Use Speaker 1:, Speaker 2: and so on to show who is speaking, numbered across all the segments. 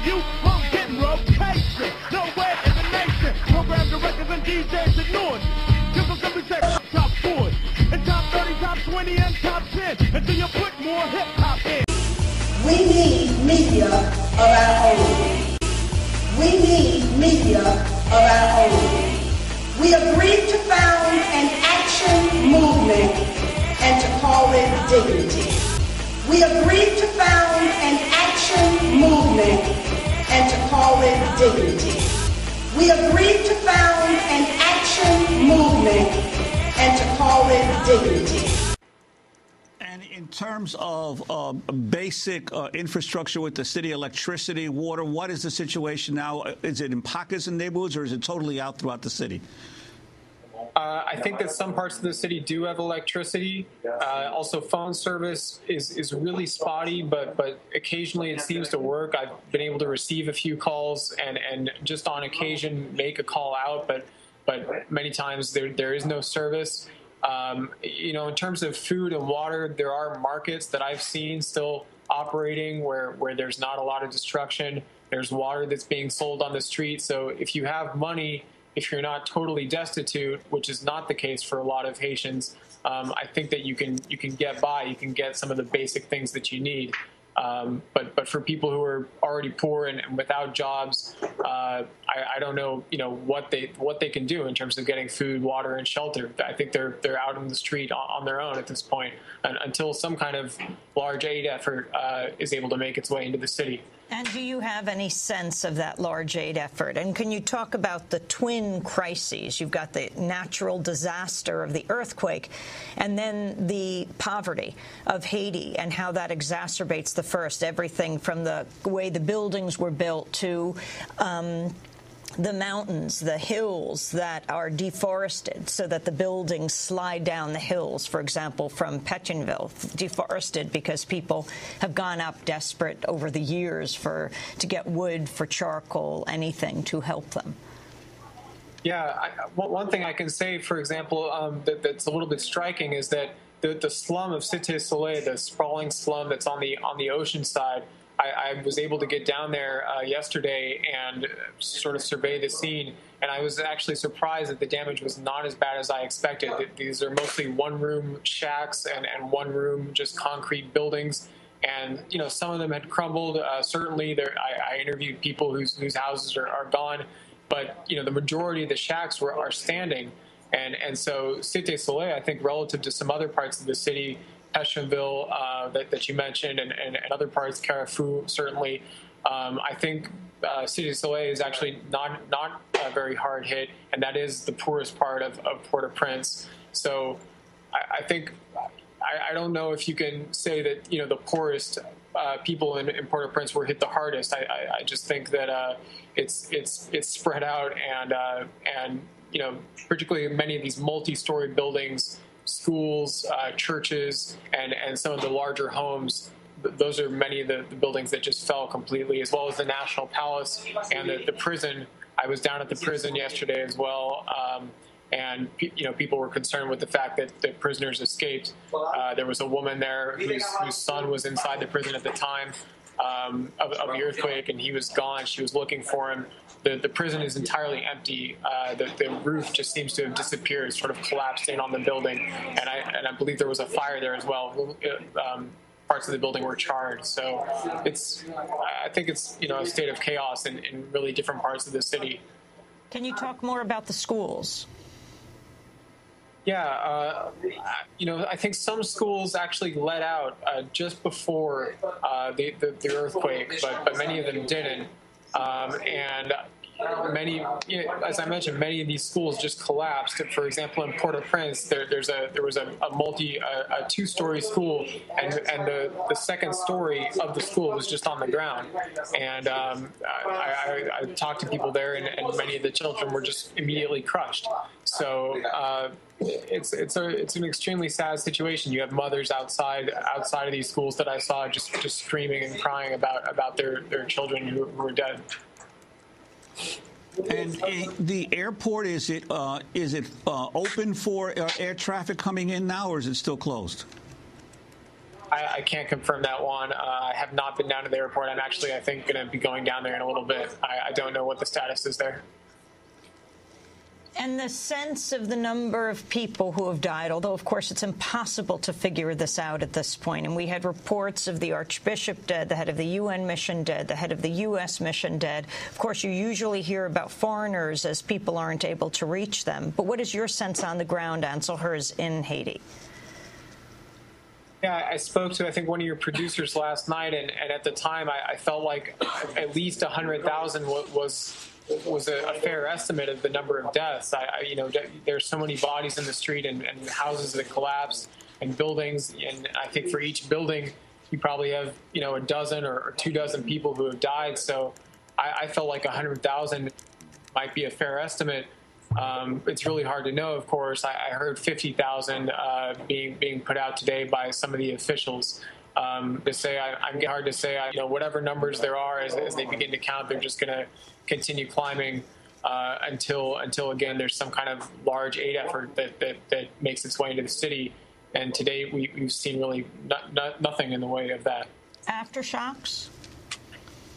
Speaker 1: you won't get rotation. Nowhere in the nation. Program directors and DJs ignored. Just so simply say top 40, and top 30, top 20, and top 10. Until you put more hip-hop in.
Speaker 2: We need media of our own. We need media of our own. We agreed to found an action movement and to call it Dignity. We agreed to found an action movement and to call it Dignity. We agreed to found an action movement and to call it Dignity.
Speaker 3: And in terms of basic infrastructure with the city, electricity, water, what is the situation now? Is it in pockets and neighborhoods, or is it totally out throughout the city?
Speaker 4: I think that some parts of the city do have electricity. Also, phone service is really spotty, but occasionally it seems to work. I've been able to receive a few calls and just on occasion make a call out, but many times there is no service. In terms of food and water, there are markets that I've seen still operating where there's not a lot of destruction. There's water that's being sold on the street. So if you have money, if you're not totally destitute, which is not the case for a lot of Haitians, I think that you can get by. You can get some of the basic things that you need. But for people who are already poor and without jobs, I don't know, what they can do in terms of getting food, water, and shelter. I think they're out on the street on their own at this point, until some kind of large aid effort is able to make its way into the city.
Speaker 5: And do you have any sense of that large aid effort? And can you talk about the twin crises? You've got the natural disaster of the earthquake and then the poverty of Haiti and how that exacerbates the first, everything from the way the buildings were built to the mountains, the hills that are deforested so that the buildings slide down the hills, for example, from Pétionville, deforested because people have gone up desperate over the years to get wood, for charcoal, anything to help them.
Speaker 4: Yeah, one thing I can say, for example, that's a little bit striking is that the slum of Cité Soleil, the sprawling slum that's on the ocean side, I was able to get down there yesterday and sort of survey the scene, and I was actually surprised that the damage was not as bad as I expected. These are mostly one-room shacks and one-room just concrete buildings, and some of them had crumbled. Certainly, I interviewed people whose houses are gone, but the majority of the shacks are standing, and so Cité Soleil, I think, relative to some other parts of the city, Pétionville that you mentioned, and other parts, Carrefour, certainly. I think Cité Soleil is actually not very hard hit, and that is the poorest part of Port-au-Prince. So I think I don't know if you can say that the poorest people in Port-au-Prince were hit the hardest. I just think that it's spread out, and particularly many of these multi-story buildings, schools, churches, and some of the larger homes. Those are many of the buildings that just fell completely, as well as the National Palace and the prison. I was down at the prison yesterday as well, and people were concerned with the fact that the prisoners escaped. There was a woman there whose son was inside the prison at the time of the earthquake, and he was gone. She was looking for him. The prison is entirely empty. The roof just seems to have disappeared, sort of collapsed in on the building, and I believe there was a fire there as well. Parts of the building were charred. So I think it's a state of chaos in really different parts of the city.
Speaker 5: Can you talk more about the schools?
Speaker 4: Yeah, I think some schools actually let out just before the earthquake, but many of them didn't. And many, as I mentioned, many of these schools just collapsed. For example, in Port-au-Prince, there was a two-story school, and the second story of the school was just on the ground. And I talked to people there, and many of the children were just immediately crushed. So it's an extremely sad situation. You have mothers outside of these schools that I saw just screaming and crying about their children who were dead.
Speaker 3: And the airport, is it open for air traffic coming in now, or is it still closed?
Speaker 4: I can't confirm that one. I have not been down to the airport. I'm actually, I think, going to be going down there in a little bit. I don't know what the status is there.
Speaker 5: And the sense of the number of people who have died, although, of course, it's impossible to figure this out at this point. And we had reports of the Archbishop dead, the head of the UN mission dead, the head of the U.S. mission dead. Of course, you usually hear about foreigners as people aren't able to reach them. But what is your sense on the ground, Ansel Herz, in Haiti?
Speaker 4: Yeah, I spoke to, I think, one of your producers last night, and at the time I felt like at least 100,000 was a fair estimate of the number of deaths. You know, there's so many bodies in the street and houses that collapsed and buildings, and I think for each building you probably have, you know, a dozen or 2 dozen people who have died. So I felt like 100,000 might be a fair estimate. It's really hard to know, of course. I heard 50,000 being put out today by some of the officials. I'm hard to say. You know, whatever numbers there are, as they begin to count, they're just going to continue climbing until again there's some kind of large aid effort that makes its way into the city. And today we've seen really nothing in the way of that.
Speaker 5: Aftershocks?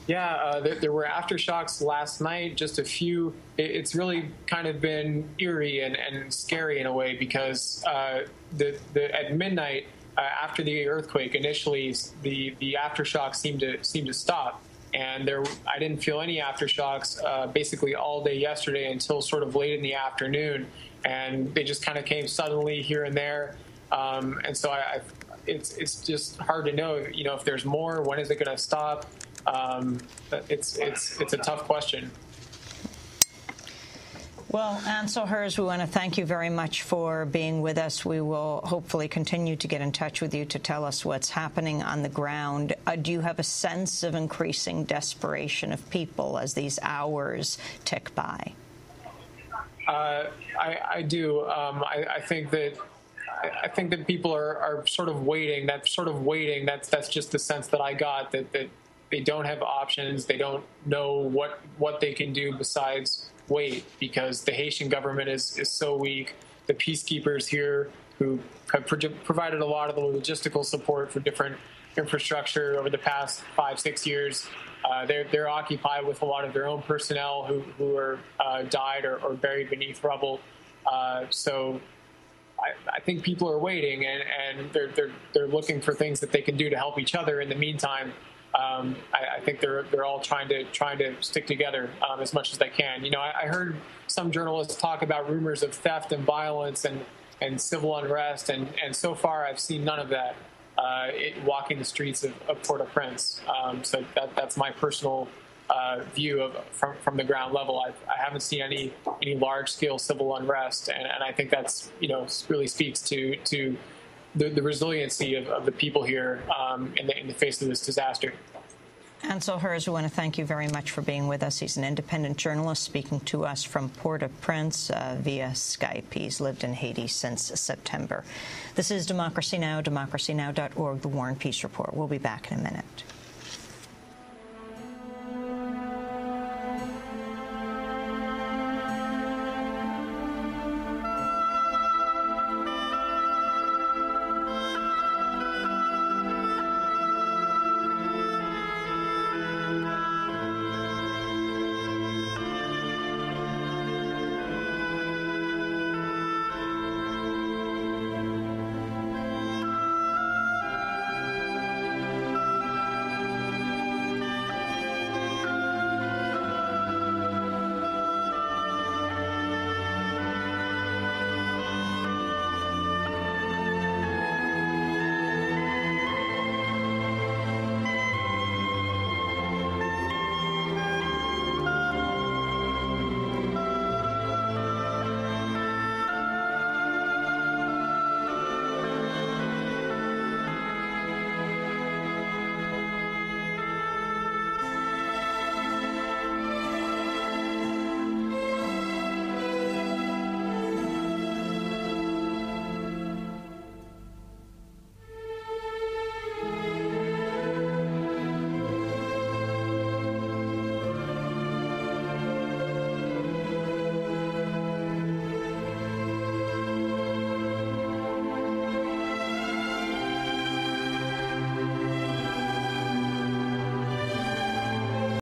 Speaker 4: Yeah, there were aftershocks last night, just a few. It's really kind of been eerie and scary in a way, because at midnight, after the earthquake, initially the aftershocks seemed to stop, and I didn't feel any aftershocks basically all day yesterday until sort of late in the afternoon, and they just kind of came suddenly here and there, and so it's just hard to know, you know, if there's more. When is it going to stop? It's a tough question.
Speaker 5: Well, Ansel Herz, we want to thank you very much for being with us. We will hopefully continue to get in touch with you to tell us what's happening on the ground. Do you have a sense of increasing desperation of people as these hours tick by?
Speaker 4: I do. I think that people are sort of waiting. That's just the sense that I got, that they don't have options. They don't know what they can do besides wait, because the Haitian government is so weak. The peacekeepers here, who have provided a lot of the logistical support for different infrastructure over the past 5-6 years, they're occupied with a lot of their own personnel who are died or buried beneath rubble. So I think people are waiting, and they're looking for things that they can do to help each other in the meantime. I think they're all trying to stick together as much as they can. You know, I heard some journalists talk about rumors of theft and violence and civil unrest, and so far I've seen none of that walking the streets of Port-au-Prince. So that's my personal view from the ground level. I haven't seen any large-scale civil unrest, and I think that's, you know, really speaks to the resiliency of the people here in the face of this disaster.
Speaker 5: Ansel Herz, we want to thank you very much for being with us. He's an independent journalist speaking to us from Port-au-Prince via Skype. He's lived in Haiti since September. This is Democracy Now!, democracynow.org, The War and Peace Report. We'll be back in a minute.